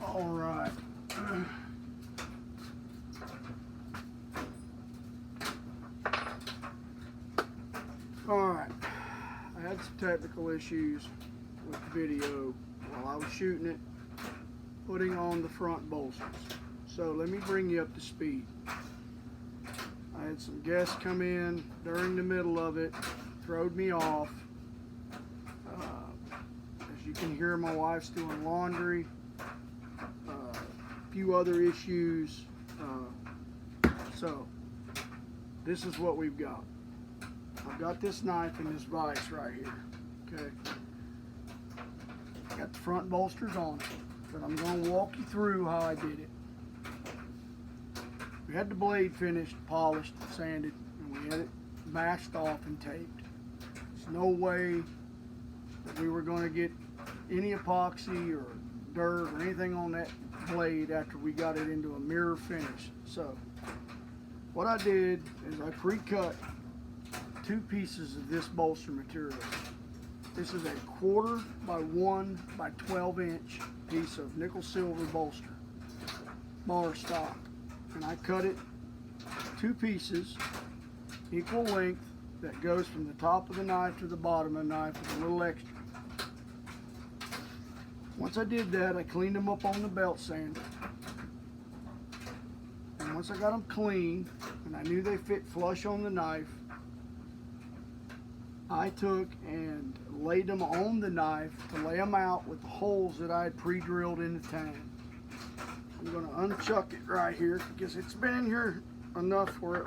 All right. All right. I had some technical issues with the video while I was shooting it, putting on the front bolsters. So let me bring you up to speed. I had some guests come in during the middle of it, throwed me off. As you can hear, my wife's doing laundry. A few other issues. So this is what we've got. I've got this knife in this vise right here. Okay. Got the front bolsters on it, but I'm going to walk you through how I did it. We had the blade finished, polished, sanded, and we had it mashed off and taped. There's no way that we were going to get any epoxy or dirt or anything on that blade after we got it into a mirror finish. So what I did is I pre-cut 2 pieces of this bolster material. This is a 1/4 by 1 by 12 inch piece of nickel silver bolster bar stock, and I cut it 2 pieces equal length that goes from the top of the knife to the bottom of the knife with a little extra. Once I did that, I cleaned them up on the belt sander, and once I got them clean and I knew they fit flush on the knife, I took and laid them on the knife to lay them out with the holes that I had pre-drilled in the tang. I'm going to unchuck it right here because it's been in here enough where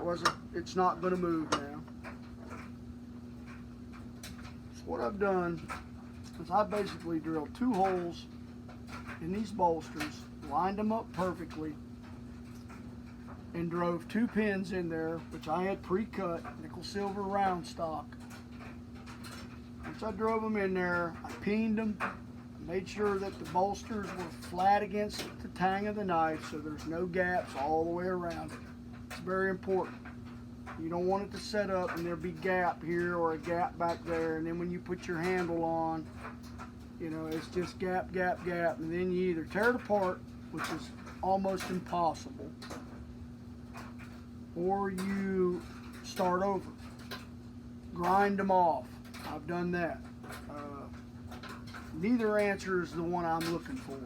it's not going to move now. So what I've done is I basically drilled 2 holes in these bolsters, lined them up perfectly, and drove 2 pins in there, which I had pre-cut, nickel silver round stock. Once I drove them in there, I peened them, made sure that the bolsters were flat against the tang of the knife so there's no gaps all the way around it. It's very important. You don't want it to set up and there'll be a gap here or a gap back there, and then when you put your handle on, you know, it's just gap, gap, gap, and then you either tear it apart, which is almost impossible, or you start over. Grind them off. I've done that. Neither answer is the one I'm looking for.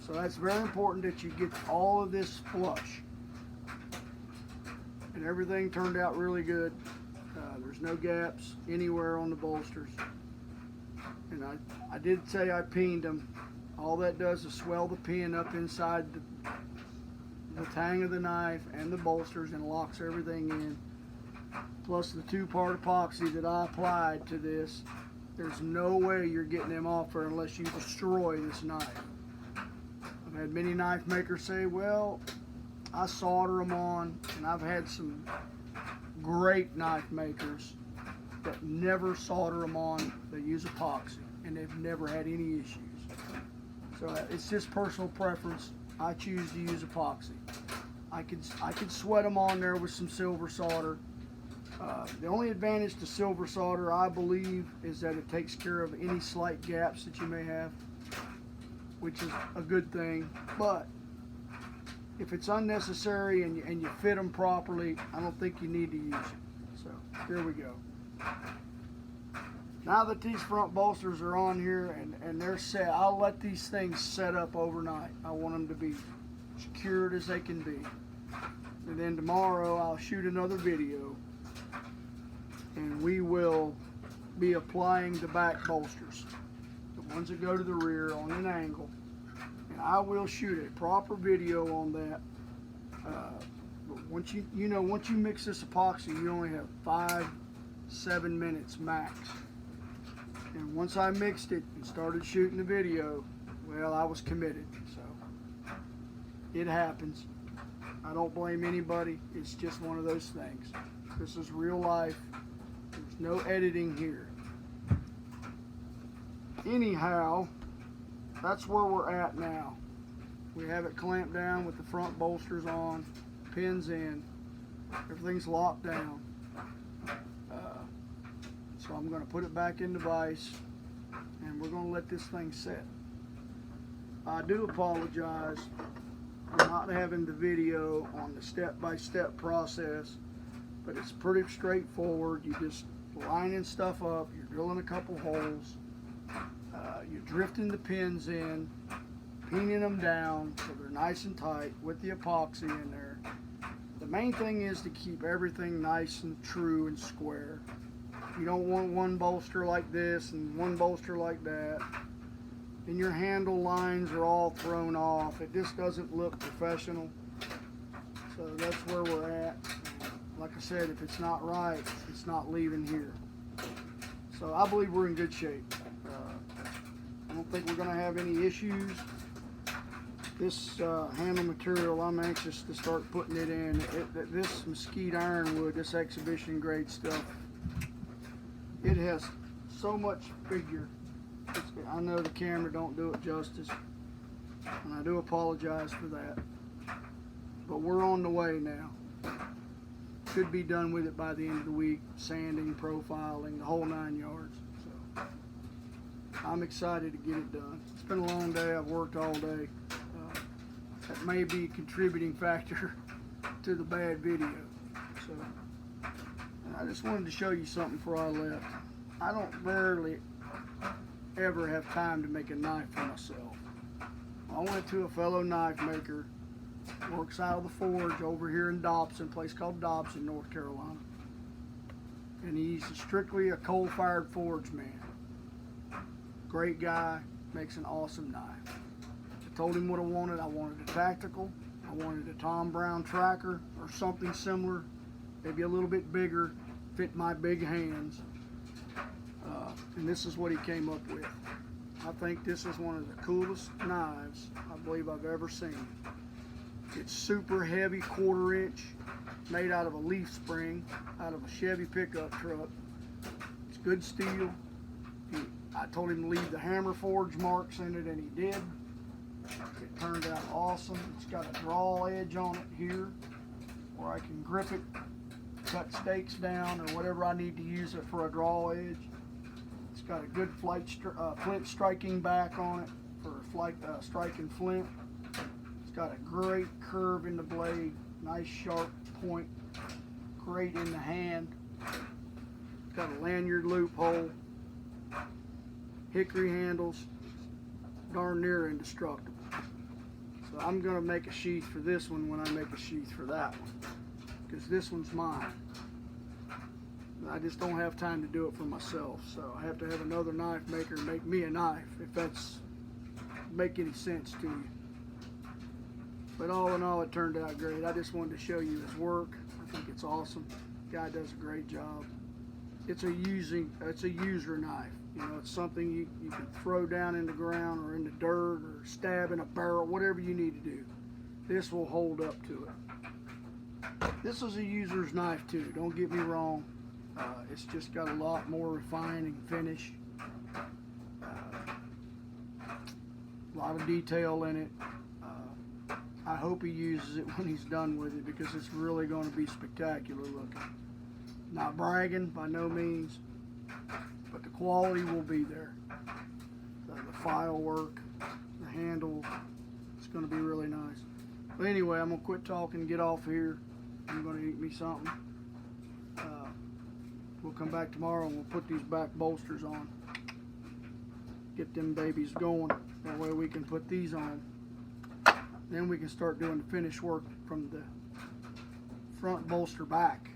So that's very important that you get all of this flush. And everything turned out really good. There's no gaps anywhere on the bolsters. And I did say I peened them. All that does is swell the pin up inside the tang of the knife and the bolsters and locks everything in. Plus the 2-part epoxy that I applied to this. There's no way you're getting them off there unless you destroy this knife. I've had many knife makers say, well, I solder them on, and I've had some great knife makers that never solder them on. They use epoxy, and they've never had any issues. So it's just personal preference. I choose to use epoxy. I could sweat them on there with some silver solder. The only advantage to silver solder, I believe, is that it takes care of any slight gaps that you may have, which is a good thing. But if it's unnecessary and you fit them properly, I don't think you need to use it. So here we go. Now that these front bolsters are on here and they're set, I'll let these things set up overnight. I want them to be secured as they can be. And then tomorrow I'll shoot another video, and we will be applying the back bolsters, the ones that go to the rear on an angle. And I will shoot a proper video on that. Once you mix this epoxy, you only have 5-7 minutes max. And once I mixed it and started shooting the video, well, I was committed. So it happens. I don't blame anybody. It's just one of those things. This is real life. There's no editing here. Anyhow, that's where we're at now. We have it clamped down with the front bolsters on, pins in, everything's locked down. So I'm going to put it back in the vise, and we're going to let this thing set. I do apologize for not having the video on the step-by-step process, but it's pretty straightforward. You just lining stuff up, you're drilling a couple holes, you're drifting the pins in, peening them down so they're nice and tight with the epoxy in there. The main thing is to keep everything nice and true and square. You don't want one bolster like this and one bolster like that, and your handle lines are all thrown off. It just doesn't look professional. So that's where we're at. Like I said, if it's not right, it's not leaving here. So I believe we're in good shape. I don't think we're going to have any issues. This handle material, I'm anxious to start putting it in. This mesquite ironwood, this exhibition grade stuff, it has so much figure. I know the camera don't do it justice, and I do apologize for that. But we're on the way now. Should be done with it by the end of the week, sanding, profiling, the whole 9 yards. So I'm excited to get it done. It's been a long day. I've worked all day. That may be a contributing factor to the bad video. So I just wanted to show you something before I left. I don't rarely ever have time to make a knife for myself. I went to a fellow knife maker, works out of the forge over here in Dobson, a place called Dobson, North Carolina. And he's strictly a coal-fired forge man. Great guy, makes an awesome knife. I told him what I wanted. I wanted a tactical. I wanted a Tom Brown tracker or something similar, maybe a little bit bigger, fit my big hands. And this is what he came up with. I think this is one of the coolest knives I believe I've ever seen. It's super heavy, 1/4 inch, made out of a leaf spring, out of a Chevy pickup truck. It's good steel. I told him to leave the hammer forge marks in it, and he did. It turned out awesome. It's got a draw edge on it here, where I can grip it, cut stakes down, or whatever I need to use it for a draw edge. It's got a good flint striking back on it for striking flint. It's got a great curve in the blade, nice sharp point, great in the hand. It's got a lanyard loophole, hickory handles, darn near indestructible. So I'm going to make a sheath for this one when I make a sheath for that one, because this one's mine. I just don't have time to do it for myself, so I have to have another knife maker make me a knife, if that's make any sense to you. But all in all, it turned out great. I just wanted to show you his work. I think it's awesome. The guy does a great job. It's a user knife. You know, it's something you can throw down in the ground or in the dirt or stab in a barrel, whatever you need to do. This will hold up to it. This is a user's knife too, don't get me wrong. It's just got a lot more refining finish. A lot of detail in it. I hope he uses it when he's done with it, because it's really going to be spectacular looking. Not bragging by no means, but the quality will be there. The file work, the handle, it's going to be really nice. But anyway, I'm going to quit talking and get off here. I'm going to eat me something. We'll come back tomorrow and we'll put these back bolsters on. Get them babies going. That way we can put these on. Then we can start doing the finish work from the front bolster back,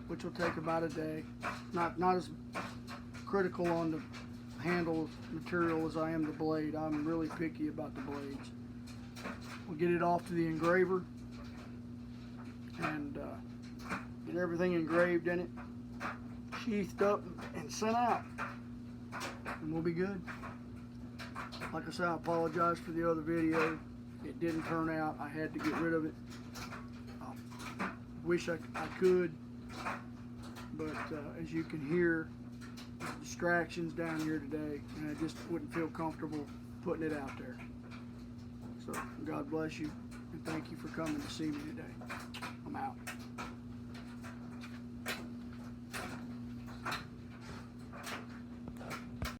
which will take about a day. Not as critical on the handle material as I am the blade. I'm really picky about the blades. We'll get it off to the engraver and get everything engraved in it, sheathed up and sent out, and we'll be good. Like I said, I apologize for the other video. It didn't turn out. I had to get rid of it. Wish I could, but as you can hear, distractions down here today, and I just wouldn't feel comfortable putting it out there. So God bless you, and thank you for coming to see me today. I'm out.